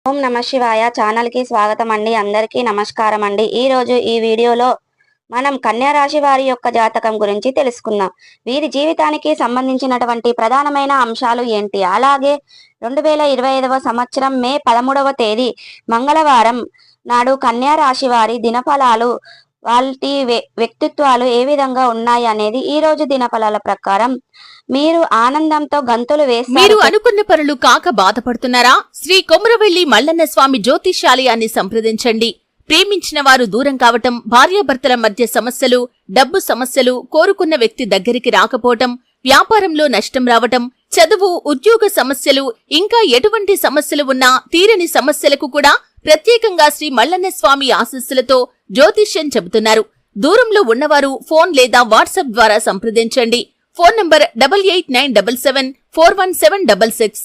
ఓం నమ శివాయ ఛానల్ కి స్వాగతం అండి. అందరికీ నమస్కారం అండి. ఈ రోజు ఈ వీడియోలో మనం కన్యా రాశి వారి యొక్క జాతకం గురించి తెలుసుకుందాం. వీరి జీవితానికి సంబంధించినటువంటి ప్రధానమైన అంశాలు ఏంటి, అలాగే 2025వ సంవత్సరం మే 13వ తేదీ మంగళవారం నాడు కన్యా రాశి వారి దినఫలాలు, వాళ్ళ వ్యక్తిత్వాలు ఏ విధంగా ఉన్నాయి అనేది ఈ రోజు దినఫలాల ప్రకారం మీరు ఆనందంతో గంతులు వేస్తారు. మీరు అనుకున్న పనులు కాక బాధపడుతున్నారా? శ్రీ కొమురవెల్లి మల్లన్న స్వామి జ్యోతిష్యాలయాన్ని సంప్రదించండి. ప్రేమించిన వారు దూరం కావటం, భార్యాభర్తల మధ్య సమస్యలు, డబ్బు సమస్యలు, కోరుకున్న వ్యక్తి దగ్గరికి రాకపోవటం, వ్యాపారంలో నష్టం రావటం, చదువు, ఉద్యోగ సమస్యలు, ఇంకా ఎటువంటి సమస్యలు ఉన్నా తీరని సమస్యలకు కూడా ప్రత్యేకంగా శ్రీ మల్లన్న స్వామి ఆశీస్సులతో జ్యోతిష్యం చెబుతున్నారు. దూరంలో ఉన్నవారు ఫోన్ లేదా వాట్సాప్ ద్వారా సంప్రదించండి. Phone number 8897741766.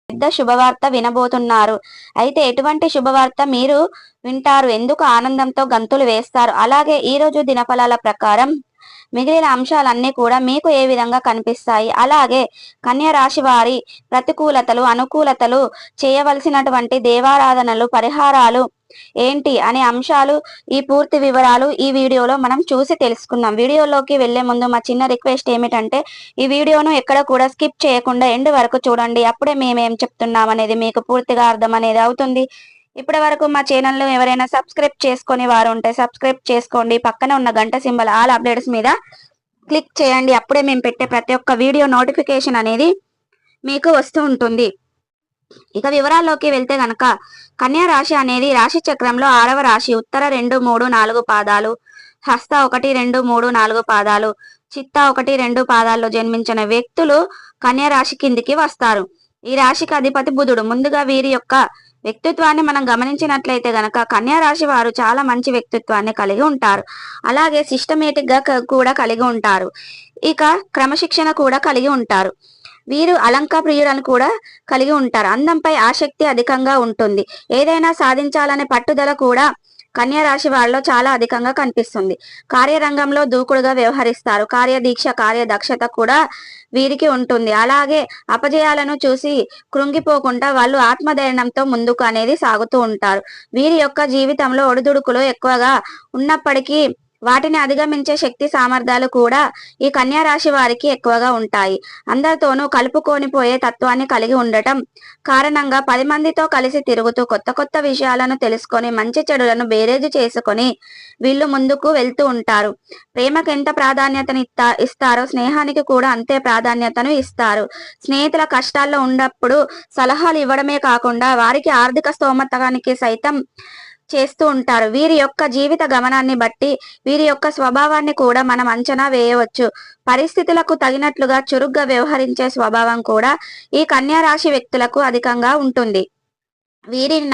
పెద్ద శుభవార్త వినబోతున్నారు. అయితే ఎటువంటి శుభవార్త మీరు వింటారు, ఎందుకు ఆనందంతో గంతులు వేస్తారు, అలాగే ఈ రోజు దినఫలాల ప్రకారం మిగిలిన అంశాలన్నీ కూడా మీకు ఏ విధంగా కనిపిస్తాయి, అలాగే కన్యా రాశి వారి ప్రతికూలతలు, అనుకూలతలు, చేయవలసినటువంటి దేవారాధనలు, పరిహారాలు ఏంటి అనే అంశాలు, ఈ పూర్తి వివరాలు ఈ వీడియోలో మనం చూసి తెలుసుకుందాం. వీడియోలోకి వెళ్లే ముందు మా చిన్న రిక్వెస్ట్ ఏమిటంటే ఈ వీడియోను ఎక్కడ కూడా స్కిప్ చేయకుండా ఎండ్ వరకు చూడండి. అప్పుడే మేమేం చెప్తున్నాం అనేది మీకు పూర్తిగా అర్థం అనేది అవుతుంది. ఇప్పటి వరకు మా ఛానల్ ను ఎవరైనా సబ్స్క్రైబ్ చేసుకుని వారు ఉంటే సబ్స్క్రైబ్ చేసుకోండి. పక్కన ఉన్న గంట సింబల్ ఆల్ అప్డేట్స్ మీద క్లిక్ చేయండి. అప్పుడే మేము పెట్టే ప్రతి ఒక్క వీడియో నోటిఫికేషన్ అనేది మీకు వస్తూ ఉంటుంది. ఇక వివరాల్లోకి వెళ్తే గనక కన్యా రాశి అనేది రాశి చక్రంలో 6వ రాశి. ఉత్తర 2, 3, 4 పాదాలు, హస్త 1, 2, 3, 4 పాదాలు, చిత్త 1, 2 పాదాల్లో జన్మించిన వ్యక్తులు కన్యా రాశి కిందికి వస్తారు. ఈ రాశికి అధిపతి బుధుడు. ముందుగా వీరి యొక్క వ్యక్తిత్వాన్ని మనం గమనించినట్లయితే గనక కన్యా రాశి వారు చాలా మంచి వ్యక్తిత్వాన్ని కలిగి ఉంటారు. అలాగే సిస్టమేటిక్ గా కూడా కలిగి ఉంటారు. ఇక క్రమశిక్షణ కూడా కలిగి ఉంటారు. వీరు అలంకార ప్రియులను కూడా కలిగి ఉంటారు. అందంపై ఆసక్తి అధికంగా ఉంటుంది. ఏదైనా సాధించాలనే పట్టుదల కూడా కన్యా రాశి వారిలో చాలా అధికంగా కనిపిస్తుంది. కార్యరంగంలో దూకుడుగా వ్యవహరిస్తారు. కార్యదీక్ష, కార్యదక్షత కూడా వీరికి ఉంటుంది. అలాగే అపజయాలను చూసి కృంగిపోకుండా వాళ్ళు ఆత్మధైర్యంతో ముందుకు అనేది సాగుతూ ఉంటారు. వీరి యొక్క జీవితంలో ఒడిదుడుకులు ఎక్కువగా ఉన్నప్పటికీ వాటిని అధిగమించే శక్తి సామర్థ్యాలు కూడా ఈ కన్యా రాశి వారికి ఎక్కువగా ఉంటాయి. అందరితోనూ కలుపుకొని పోయే తత్వాన్ని కలిగి ఉండటం కారణంగా 10 మందితో కలిసి తిరుగుతూ కొత్త కొత్త విషయాలను తెలుసుకొని మంచి చెడులను బేరేజు చేసుకొని వీళ్ళు ముందుకు వెళ్తూ ఉంటారు. ప్రేమకు ఎంత ప్రాధాన్యతను ఇస్తారో స్నేహానికి కూడా అంతే ప్రాధాన్యతను ఇస్తారు. స్నేహితుల కష్టాల్లో ఉన్నప్పుడు సలహాలు ఇవ్వడమే కాకుండా వారికి ఆర్థిక స్తోమతానికి సైతం చేస్తూ ఉంటారు. వీరి యొక్క జీవిత గమనాన్ని బట్టి వీరి యొక్క స్వభావాన్ని కూడా మనం అంచనా వేయవచ్చు. పరిస్థితులకు తగినట్లుగా చురుగ్గా వ్యవహరించే స్వభావం కూడా ఈ కన్యా రాశి వ్యక్తులకు అధికంగా ఉంటుంది. వీరిని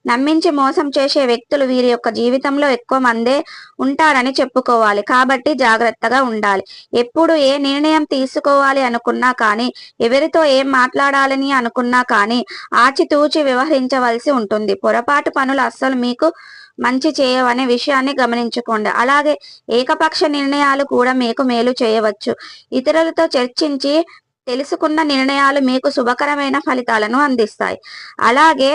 నమ్మించి మోసం చేసే వ్యక్తులు వీరి యొక్క జీవితంలో ఎక్కువ మందే ఉంటారని చెప్పుకోవాలి. కాబట్టి జాగ్రత్తగా ఉండాలి. ఎప్పుడు ఏ నిర్ణయం తీసుకోవాలి అనుకున్నా కానీ, ఎవరితో ఏం మాట్లాడాలని అనుకున్నా కానీ ఆచితూచి వ్యవహరించవలసి ఉంటుంది. పొరపాటు పనులు అస్సలు మీకు మంచి చేయవనే విషయాన్ని గమనించుకోండి. అలాగే ఏకపక్ష నిర్ణయాలు కూడా మీకు మేలు చేయవచ్చు. ఇతరులతో చర్చించి తెలుసుకున్న నిర్ణయాలు మీకు శుభకరమైన ఫలితాలను అందిస్తాయి. అలాగే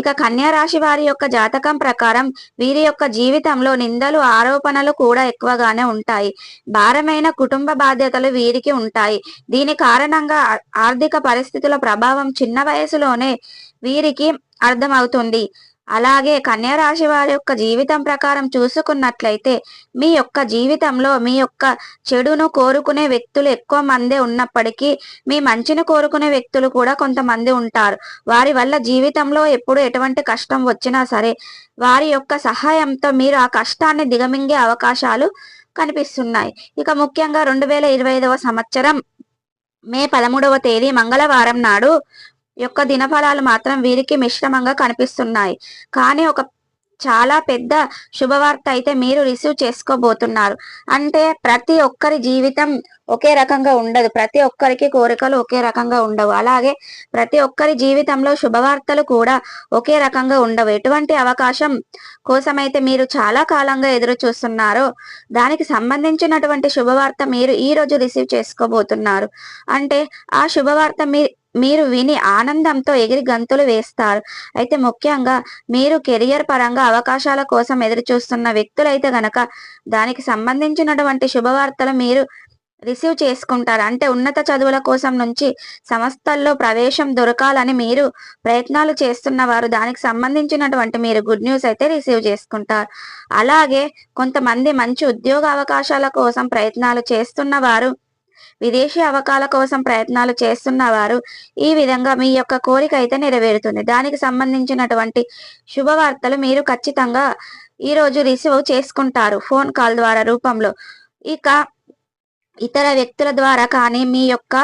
ఇక కన్యా రాశి వారి యొక్క జాతకం ప్రకారం వీరి యొక్క జీవితంలో నిందలు, ఆరోపణలు కూడా ఎక్కువగానే ఉంటాయి. భారమైన కుటుంబ బాధ్యతలు వీరికి ఉంటాయి. దీని కారణంగా ఆర్థిక పరిస్థితుల ప్రభావం చిన్న వయసులోనే వీరికి అర్థమవుతుంది. అలాగే కన్యా రాశి వారి యొక్క జీవితం ప్రకారం చూసుకున్నట్లయితే మీ యొక్క జీవితంలో మీ యొక్క చెడును కోరుకునే వ్యక్తులు ఎక్కువ మందే ఉన్నప్పటికీ మీ మంచిని కోరుకునే వ్యక్తులు కూడా కొంతమంది ఉంటారు. వారి వల్ల జీవితంలో ఎప్పుడు ఎటువంటి కష్టం వచ్చినా సరే వారి యొక్క సహాయంతో మీరు ఆ కష్టాన్ని దిగమింగే అవకాశాలు కనిపిస్తున్నాయి. ఇక ముఖ్యంగా 2025వ సంవత్సరం మే 13వ తేదీ మంగళవారం నాడు యొక్క దినఫలాలు మాత్రం వీరికి మిశ్రమంగా కనిపిస్తున్నాయి. కానీ ఒక చాలా పెద్ద శుభవార్త అయితే మీరు రిసీవ్ చేసుకోబోతున్నారు. అంటే ప్రతి ఒక్కరి జీవితం ఒకే రకంగా ఉండదు. ప్రతి ఒక్కరికి కోరికలు ఒకే రకంగా ఉండవు. అలాగే ప్రతి ఒక్కరి జీవితంలో శుభవార్తలు కూడా ఒకే రకంగా ఉండవు. ఎటువంటి అవకాశం కోసమైతే మీరు చాలా కాలంగా ఎదురు చూస్తున్నారో దానికి సంబంధించినటువంటి శుభవార్త మీరు ఈ రోజు రిసీవ్ చేసుకోబోతున్నారు. అంటే ఆ శుభవార్త మీరు విని ఆనందంతో ఎగిరి గంతులు వేస్తారు. అయితే ముఖ్యంగా మీరు కెరియర్ పరంగా అవకాశాల కోసం ఎదురు చూస్తున్న వ్యక్తులైతే గనక దానికి సంబంధించినటువంటి శుభవార్తలు మీరు రిసీవ్ చేసుకుంటారు. అంటే ఉన్నత చదువుల కోసం నుంచి సంస్థల్లో ప్రవేశం దొరకాలని మీరు ప్రయత్నాలు చేస్తున్నవారు దానికి సంబంధించినటువంటి మీరు గుడ్ న్యూస్ అయితే రిసీవ్ చేసుకుంటారు. అలాగే కొంతమంది మంచి ఉద్యోగ అవకాశాల కోసం ప్రయత్నాలు చేస్తున్నవారు, విదేశీ అవకాశాల కోసం ప్రయత్నాలు చేస్తున్నవారు ఈ విధంగా మీ యొక్క కోరిక అయితే నెరవేరుతుంది. దానికి సంబంధించినటువంటి శుభవార్తలు మీరు ఖచ్చితంగా ఈరోజు రిసీవ్ చేసుకుంటారు ఫోన్ కాల్ ద్వారా రూపంలో. ఇక ఇతర వ్యక్తుల ద్వారా కానీ మీ యొక్క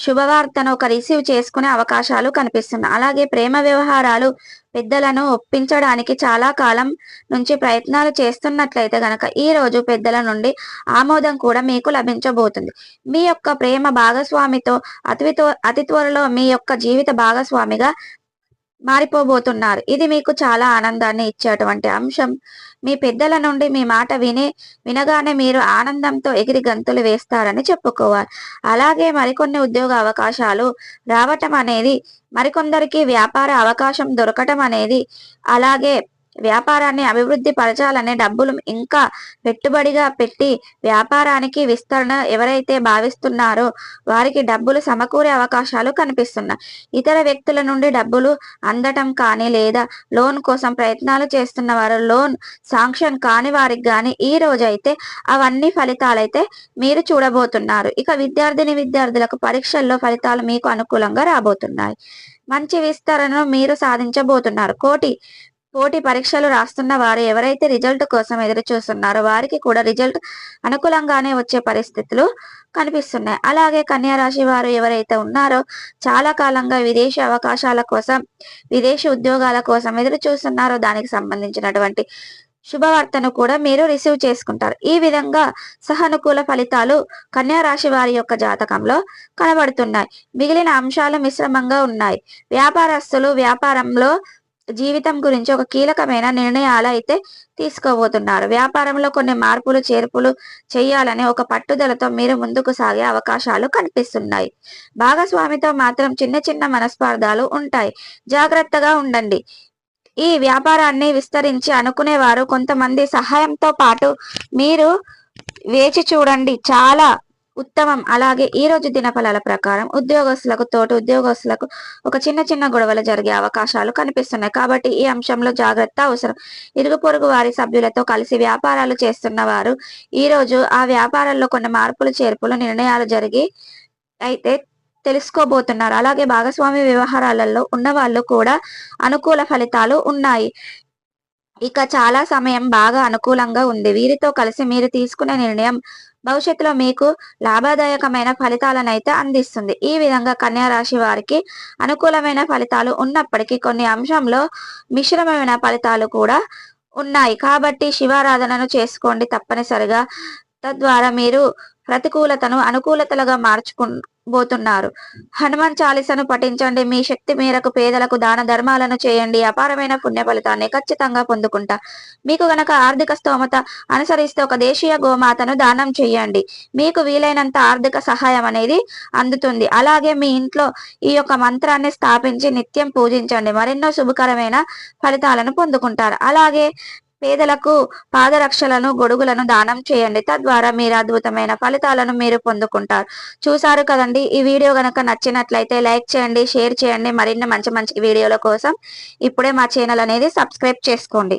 శుభవార్తను రిసీవ్ చేసుకునే అవకాశాలు కనిపిస్తున్నాయి. అలాగే ప్రేమ వ్యవహారాలు పెద్దలను ఒప్పించడానికి చాలా కాలం నుంచి ప్రయత్నాలు చేస్తున్నట్లయితే గనక ఈ రోజు పెద్దల నుండి ఆమోదం కూడా మీకు లభించబోతుంది. మీ యొక్క ప్రేమ భాగస్వామితో అతి త్వరలో మీ యొక్క జీవిత భాగస్వామిగా మారిపోబోతున్నారు. ఇది మీకు చాలా ఆనందాన్ని ఇచ్చేటువంటి అంశం. మీ పెద్దల నుండి మీ మాట వినగానే మీరు ఆనందంతో ఎగిరి గంతులు వేస్తారని చెప్పుకోవాలి. అలాగే మరికొన్ని ఉద్యోగ అవకాశాలు రావటం అనేది, మరికొందరికి వ్యాపార అవకాశం దొరకటం అనేది, అలాగే వ్యాపారాన్ని అభివృద్ధి పరచాలనే డబ్బులు ఇంకా పెట్టుబడిగా పెట్టి వ్యాపారానికి విస్తరణ ఎవరైతే భావిస్తున్నారో వారికి డబ్బులు సమకూరే అవకాశాలు కనిపిస్తున్నాయి. ఇతర వ్యక్తుల నుండి డబ్బులు అందటం కానీ లేదా లోన్ కోసం ప్రయత్నాలు చేస్తున్న వారు లోన్ శాంక్షన్ కాని వారికి కానీ ఈ రోజైతే అవన్నీ ఫలితాలైతే మీరు చూడబోతున్నారు. ఇక విద్యార్థులకు పరీక్షల్లో ఫలితాలు మీకు అనుకూలంగా రాబోతున్నాయి. మంచి విస్తరణను మీరు సాధించబోతున్నారు. పోటీ పరీక్షలు రాస్తున్న వారు ఎవరైతే రిజల్ట్ కోసం ఎదురు చూస్తున్నారో వారికి కూడా రిజల్ట్ అనుకూలంగానే వచ్చే పరిస్థితులు కనిపిస్తున్నాయి. అలాగే కన్యా రాశి వారు ఎవరైతే ఉన్నారో చాలా కాలంగా విదేశీ అవకాశాల కోసం, విదేశీ ఉద్యోగాల కోసం ఎదురు చూస్తున్నారో దానికి సంబంధించినటువంటి శుభవార్తను కూడా మీరు రిసీవ్ చేసుకుంటారు. ఈ విధంగా సహానుకూల ఫలితాలు కన్యా రాశి వారి యొక్క జాతకంలో కనబడుతున్నాయి. మిగిలిన అంశాలు మిశ్రమంగా ఉన్నాయి. వ్యాపారస్తులు వ్యాపారంలో జీవితం గురించి ఒక కీలకమైన నిర్ణయాలు అయితే తీసుకోబోతున్నారు. వ్యాపారంలో కొన్ని మార్పులు చేర్పులు చేయాలని ఒక పట్టుదలతో మీరు ముందుకు సాగే అవకాశాలు కనిపిస్తున్నాయి. భాగస్వామితో మాత్రం చిన్న మనస్పార్థాలు ఉంటాయి. జాగ్రత్తగా ఉండండి. ఈ వ్యాపారాన్ని విస్తరించి అనుకునేవారు కొంతమంది సహాయంతో పాటు మీరు వేచి చూడండి, చాలా ఉత్తమం. అలాగే ఈ రోజు దినఫలాల ప్రకారం తోటి ఉద్యోగస్తులకు ఒక చిన్న గొడవలు జరిగే అవకాశాలు కనిపిస్తున్నాయి. కాబట్టి ఈ అంశంలో జాగ్రత్త అవసరం. ఇరుగు పొరుగు వారి సభ్యులతో కలిసి వ్యాపారాలు చేస్తున్న వారు ఈ రోజు ఆ వ్యాపారాల్లో కొన్ని మార్పులు చేర్పులు నిర్ణయాలు జరిగి అయితే తెలుసుకోబోతున్నారు. అలాగే భాగస్వామి వ్యవహారాలలో ఉన్న వాళ్ళు కూడా అనుకూల ఫలితాలు ఉన్నాయి. ఇక చాలా సమయం బాగా అనుకూలంగా ఉంది. వీరితో కలిసి మీరు తీసుకునే నిర్ణయం భవిష్యత్తులో మీకు లాభదాయకమైన ఫలితాలను అయితే అందిస్తుంది. ఈ విధంగా కన్యా రాశి వారికి అనుకూలమైన ఫలితాలు ఉన్నప్పటికీ కొన్ని అంశంలో మిశ్రమమైన ఫలితాలు కూడా ఉన్నాయి. కాబట్టి శివారాధనను చేసుకోండి తప్పనిసరిగా. తద్వారా మీరు ప్రతికూలతను అనుకూలతలుగా మార్చుకోబోతున్నారు. హనుమాన్ చాలీసను పఠించండి. మీ శక్తి మేరకు పేదలకు దాన ధర్మాలను చేయండి. అపారమైన పుణ్య ఫలితాన్ని ఖచ్చితంగా పొందుకుంటా. మీకు గనక ఆర్థిక స్తోమత అనుసరిస్తే ఒక దేశీయ గోమాతను దానం చేయండి. మీకు వీలైనంత ఆర్థిక సహాయం అనేది అందుతుంది. అలాగే మీ ఇంట్లో ఈ యొక్క మంత్రాన్ని స్థాపించి నిత్యం పూజించండి. మరెన్నో శుభకరమైన ఫలితాలను పొందుకుంటారు. అలాగే పేదలకు పాదరక్షలను, గొడుగులను దానం చేయండి. తద్వారా మీరు అద్భుతమైన ఫలితాలను మీరు పొందుకుంటారు. చూసారు కదండి. ఈ వీడియో గనక నచ్చినట్లయితే లైక్ చేయండి, షేర్ చేయండి. మరిన్ని మంచి వీడియోల కోసం ఇప్పుడే మా ఛానల్ అనేది సబ్స్క్రైబ్ చేసుకోండి.